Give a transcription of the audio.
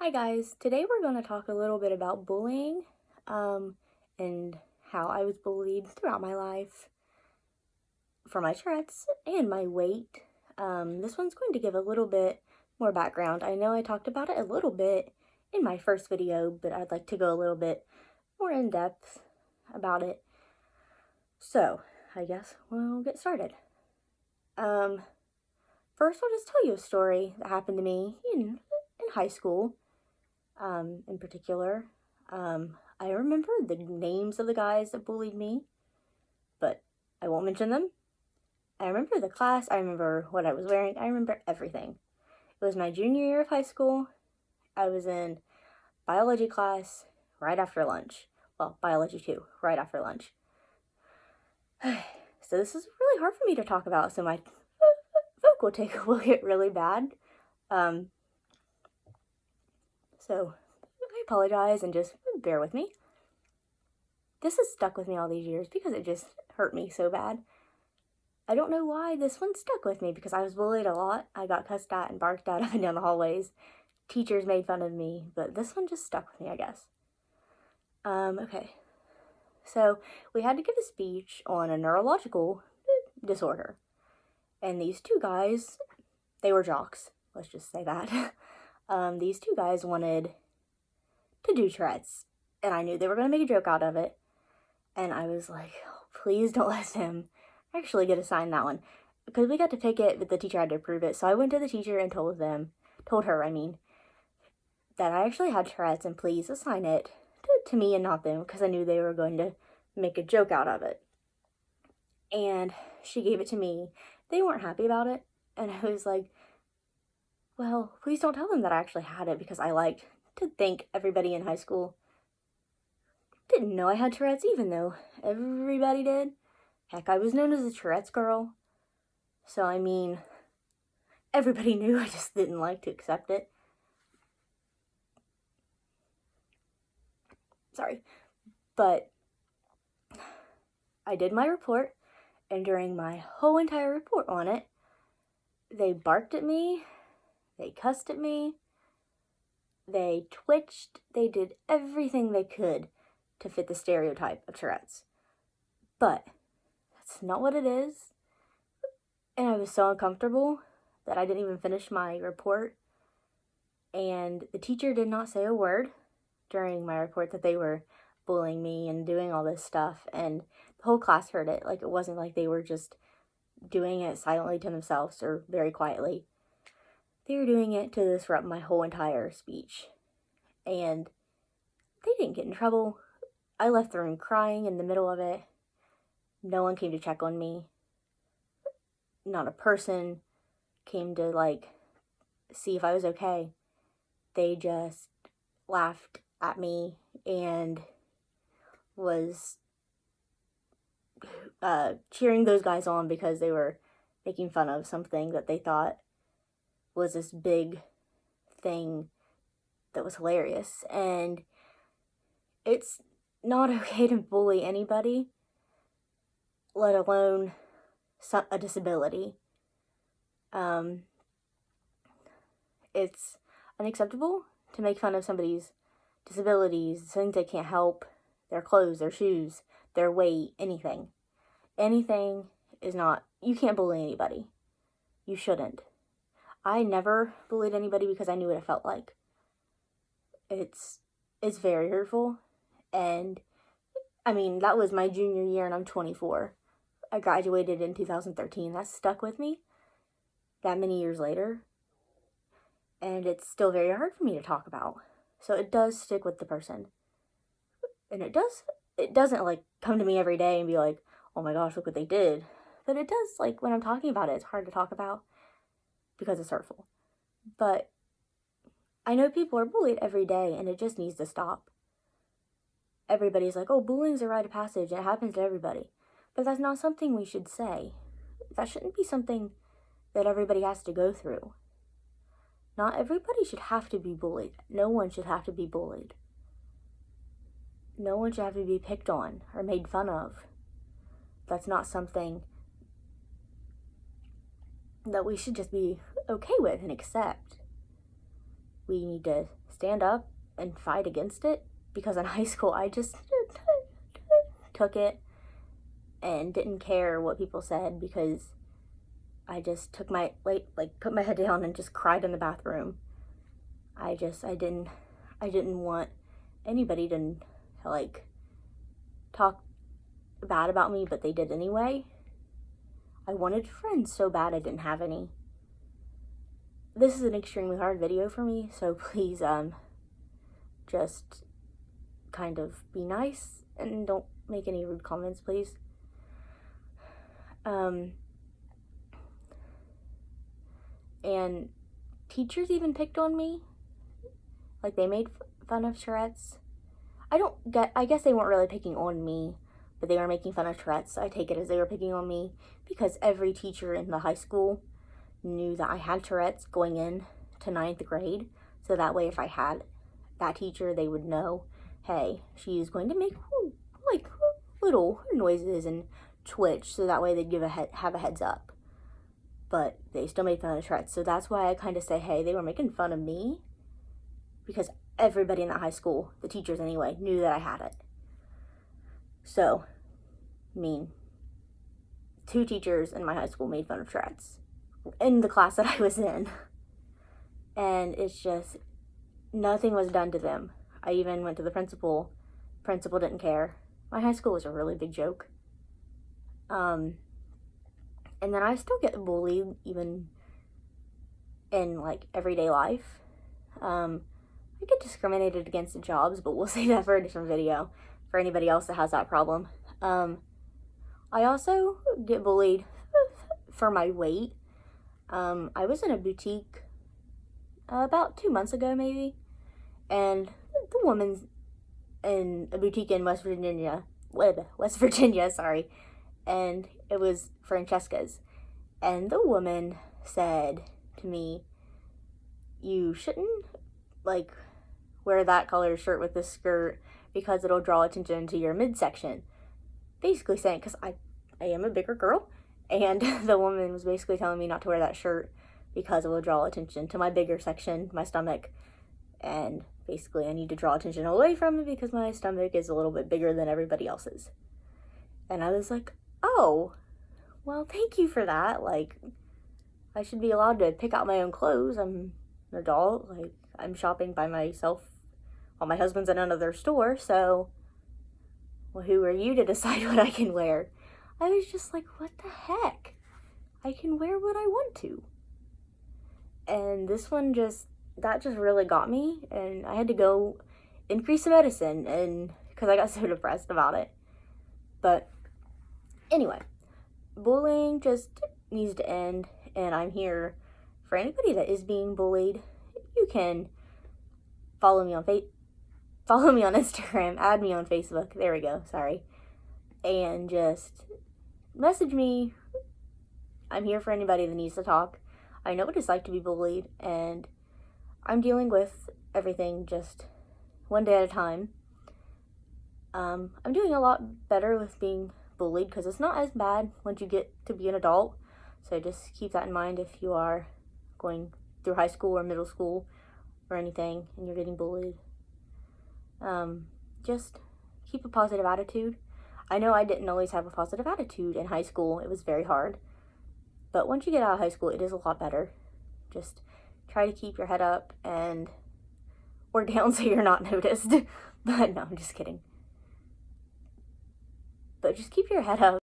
Hi guys, today we're going to talk a little bit about bullying and how I was bullied throughout my life for my Tourettes and my weight. This one's going to give a little bit more background. I know I talked about it a little bit in my first video, but I'd like to go a little bit more in depth about it. So, I guess we'll get started. First I'll just tell you a story that happened to me in high school. In particular, I remember the names of the guys that bullied me, but I won't mention them. I remember the class, I remember what I was wearing, I remember everything. It was my junior year of high school. I was in biology class right after lunch. Well, biology 2, right after lunch. So this is really hard for me to talk about, so my vocal tick will get really bad. So I apologize and just bear with me. This has stuck with me all these years because it just hurt me so bad. I don't know why this one stuck with me because I was bullied a lot. I got cussed at and barked at up and down the hallways. Teachers made fun of me, but this one just stuck with me, I guess. Okay. So we had to give a speech on a neurological disorder. And these two guys, they were jocks. Let's just say that. These two guys wanted to do Tourettes. And I knew they were going to make a joke out of it. And I was like, oh, please don't let him actually get assigned that one. Because we got to pick it, but the teacher had to approve it. So I went to the teacher and told her, that I actually had Tourette's and please assign it to me and not them. Because I knew they were going to make a joke out of it. And she gave it to me. They weren't happy about it. And I was like, well, please don't tell them that I actually had it. Because I liked to think everybody in high school didn't know I had Tourette's, even though everybody did. Heck, I was known as the Tourette's girl. So, I mean, everybody knew. I just didn't like to accept it. Sorry. But I did my report, and during my whole entire report on it, they barked at me, they cussed at me, they twitched, they did everything they could to fit the stereotype of Tourette's. But that's not what it is. And I was so uncomfortable that I didn't even finish my report. And the teacher did not say a word during my report that they were bullying me and doing all this stuff. And the whole class heard it. Like, it wasn't like they were just doing it silently to themselves or very quietly. They were doing it to disrupt my whole entire speech. And they didn't get in trouble. I left the room crying in the middle of it. No one came to check on me. Not a person came to, see if I was okay. They just laughed at me and was cheering those guys on because they were making fun of something that they thought was this big thing that was hilarious. And it's not okay to bully anybody, let alone a disability. It's unacceptable to make fun of somebody's disabilities, things they can't help, their clothes, their shoes, their weight, anything. Anything is not, you can't bully anybody. You shouldn't. I never bullied anybody because I knew what it felt like. It's very hurtful. And, I mean, that was my junior year and I'm 24. I graduated in 2013. That stuck with me that many years later. And it's still very hard for me to talk about. So it does stick with the person. And it doesn't come to me every day and be like, oh my gosh, look what they did. But it does, when I'm talking about it, it's hard to talk about because it's hurtful. But I know people are bullied every day and it just needs to stop. Everybody's like, oh, bullying's a rite of passage and it happens to everybody. But that's not something we should say. That shouldn't be something that everybody has to go through. Not everybody should have to be bullied. No one should have to be bullied. No one should have to be picked on or made fun of. That's not something that we should just be okay with and accept. we need to stand up and fight against it, because in high school I just took it and didn't care what people said, because I just took my, put my head down and just cried in the bathroom. I didn't want anybody to, like, talk bad about me, but they did anyway. I wanted friends so bad I didn't have any. This is an extremely hard video for me, so please, just kind of be nice and don't make any rude comments, please. And teachers even picked on me. Like, they made fun of Tourettes. I guess they weren't really picking on me, but they were making fun of Tourettes. I take it as they were picking on me, because every teacher in the high school knew that I had Tourette's going in to 9th grade. So that way, if I had that teacher, they would know, hey, she's going to make like little noises and twitch, so that way they'd have a heads up. But they still made fun of Tourette's, so that's why I kind of say, hey, they were making fun of me, because everybody in that high school, the teachers anyway, knew that I had it. So, I mean, 2 teachers in my high school made fun of Tourette's in the class that I was in. And it's just, nothing was done to them. I even went to the principal. Principal didn't care. My high school was a really big joke. And then I still get bullied even in, like, everyday life. I get discriminated against in jobs, but we'll save that for a different video for anybody else that has that problem. I also get bullied for my weight. I was in a boutique about 2 months ago, maybe, and the woman's in a boutique in West Virginia, sorry, and it was Francesca's, and the woman said to me, you shouldn't, like, wear that color shirt with this skirt because it'll draw attention to your midsection. Basically saying, because I am a bigger girl, and the woman was basically telling me not to wear that shirt because it will draw attention to my bigger section, my stomach, and basically I need to draw attention away from it because my stomach is a little bit bigger than everybody else's. And I was like, oh, well, thank you for that. Like, I should be allowed to pick out my own clothes. I'm an adult. Like, I'm shopping by myself while my husband's in another store, so, well, who are you to decide what I can wear? I was just like, what the heck? I can wear what I want to. And this one that just really got me, and I had to go increase the medicine, and because I got so depressed about it. But anyway, bullying just needs to end, and I'm here for anybody that is being bullied. You can follow me on Instagram, add me on Facebook, there we go, sorry, and just message me. I'm here for anybody that needs to talk. I know what it's like to be bullied, and I'm dealing with everything just one day at a time. I'm doing a lot better with being bullied because it's not as bad once you get to be an adult. So just keep that in mind if you are going through high school or middle school or anything and you're getting bullied. Just keep a positive attitude. I know I didn't always have a positive attitude in high school. It was very hard. But once you get out of high school, it is a lot better. Just try to keep your head up or down so you're not noticed. But no, I'm just kidding. But just keep your head up.